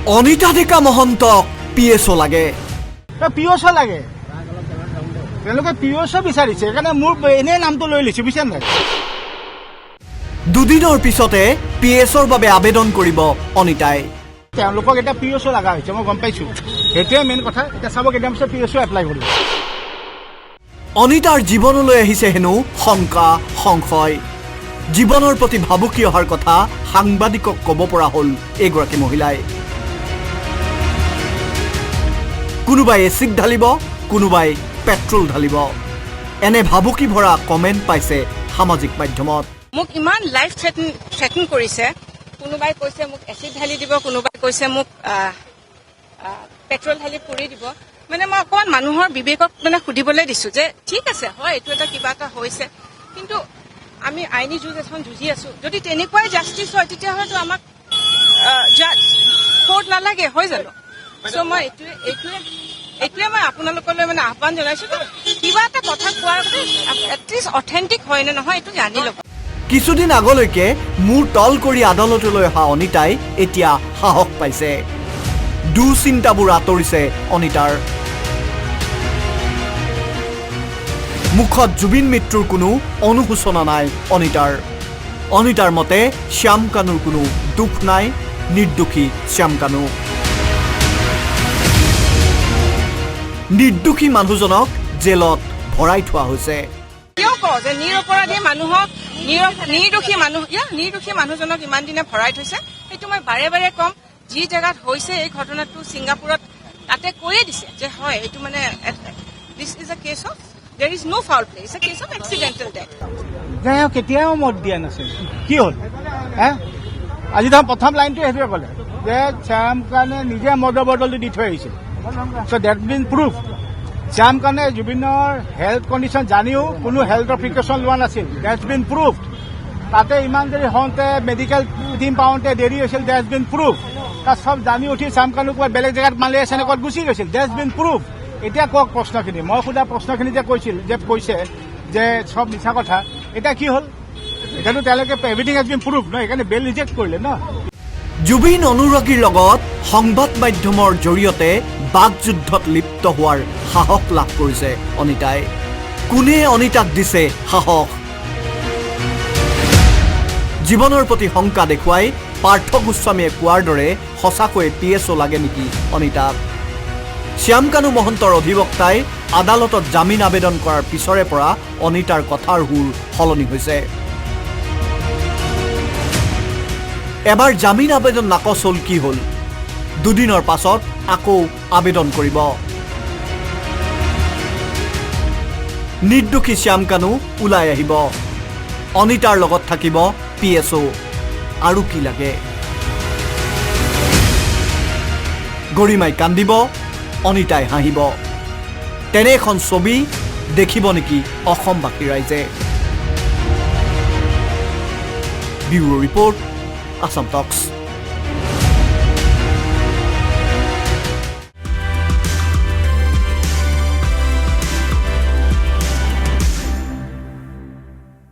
অনিতা ডেকা মহন্তক পিএছও লাগে। পিঅ'ছ লাগে, তেওঁলোকে পিঅ'ছ বিচাৰিছে, সেইকাৰণে মোৰ এনেই নামটো লৈ লৈছো, বুজিছে নাই? দুদিনৰ পিছতে পিএছৰ বাবে আবেদন কৰিব অনিতাই। তেওঁলোকক এতিয়া পিঅ'ছ লগা হৈছে, মই গম পাইছো। সেইটোৱে মেইন কথা। এতিয়া চাব কেইদিন পিছত পিঅ'ছ এপ্লাই কৰিব। অনিতাৰ জীৱনলৈ আহিছে হেনো শংকা সংশয়। জীৱনৰ প্ৰতি ভাবুকি অহাৰ কথা সাংবাদিকক ক'ব পৰা হ'ল এইগৰাকী মহিলাই। কোনোবাই এচিড ঢালিব, কোনোবাই পেট্ৰল ঢালিব, এনে ভাবুকি ভৰা কমেণ্ট পাইছে সামাজিক মাধ্যমত। মোক ইমান লাইফ থ্ৰেটন কৰিছে। কোনোবাই কৈছে মোক এচিড ঢালি দিব, কোনোবাই কৈছে মোক পেট্ৰল ঢালি পুৰি দিব। মানে মই অকণমান মানুহৰ বিবেকক মানে সুধিবলৈ দিছো যে ঠিক আছে, হয় এইটো এটা কিবা এটা হৈছে, কিন্তু আমি আইনী যুঁজ এখন যুঁজি আছো। যদি তেনেকুৱাই জাষ্টিচ হয় তেতিয়াহ'লেতো আমাক কোৰ্ট নালাগে, হয় জানো? চ' মই এইটোৱে মই আপোনালোকলৈ মানে আহ্বান জনাইছো যে কিবা এটা কথা কোৱাৰ আগতে এটলিষ্ট অথেণ্টিক হয় নে নহয় এইটো জানি ল'ব। কিছুদিন আগলৈকে মূৰ তল কৰি আদালতলৈ অহা অনিতাই এতিয়া সাহস পাইছে। দুচিন্তাবোৰ আঁতৰিছে অনিতাৰ। মুখত জুবিন মৃত্যুৰ কোনো অনুশোচনা নাই অনিতাৰ। অনিতাৰ মতে শ্যাম কানুৰ কোনো দুখ নাই, নিৰ্দোষী শ্যাম কানু। নিৰ্দোষী মানুহজনক জেলত ভৰাই থোৱা হৈছে। কিয় কওঁ যে নিৰপৰাধী মানুহক নিৰ্দোষী মানুহজনক ইমান দিনে ভৰাই থৈছে, সেইটো মই বাৰে বাৰে ক'ম। যি জেগাত হৈছে এই ঘটনাটো ছিংগাপুৰত, তাতে কৈয়ে দিছে যে হয় এইটো মানে this is a case of there is no' foul play, is a case of accidental death. তেওঁ কেতিয়াও মত দিয়া নাছিল। কি হ'ল আজি তেওঁ প্ৰথম লাইনটো সেইটোৱে ক'লে যে শ্যাম কাৰণে নিজে মদৰ বটলটো দি থৈ আহিছিল। চ' ডেট বিন প্ৰুফ। শ্যাম কাৰণে জুবিনৰ হেল্থ কণ্ডিশ্যন জানিও কোনো হেল্থৰ প্ৰিকশ্যন লোৱা নাছিল। Deaths been proof. তাতে ইমান দেৰি হওঁতে মেডিকেল টিম পাওঁতে দেৰি হৈছিল। Deaths been proof. তাত চব জানি উঠি শ্যাম কানু ক'ৰবাত বেলেগ জেগাত মালি আছে ক'ত গুচি গৈছিল। Deaths been proof. এতিয়া কওক প্ৰশ্নখিনি, মই সোধা প্ৰশ্নখিনি যে কৈছে যে চব মিছা কথা, এতিয়া কি হ'ল? এতিয়াতো তেওঁলোকে এভৰিথিং হেজ বিন প্ৰুফ ন, সেইকাৰণে বেল ৰিজেক্ট কৰিলে ন। জুবিন অনুৰাগীৰ লগত সংবাদ মাধ্যমৰ জৰিয়তে বাকযুদ্ধত লিপ্ত হোৱাৰ সাহস লাভ কৰিছে অনিতাই। কোনে অনিতাক দিছে সাহস? জীৱনৰ প্ৰতি শংকা দেখুৱাই পাৰ্থ গোস্বামীয়ে কোৱাৰ দৰে সঁচাকৈয়ে পিএছও লাগে নেকি অনিতাক? শ্যাম কানু মহন্তৰ অধিবক্তাই আদালতত জামিন আবেদন কৰাৰ পিছৰে পৰা অনিতাৰ কথাৰ সুৰ সলনি হৈছে। এবাৰ জামিন আবেদন নাকচ হ'ল, কি হ'ল? দুদিনৰ পাছত আকৌ আবেদন কৰিব। নিৰ্দোষী শ্যাম কানু ওলাই আহিব। অনিতাৰ লগত থাকিব পিএছও। আৰু কি লাগে? গৰিমাই কান্দিব, অনিতাই হাঁহিব। তেনে এখন ছবি দেখিব নেকি অসমবাসী ৰাইজে? ব্যুৰো ৰিপৰ্ট, আসাম টক্স।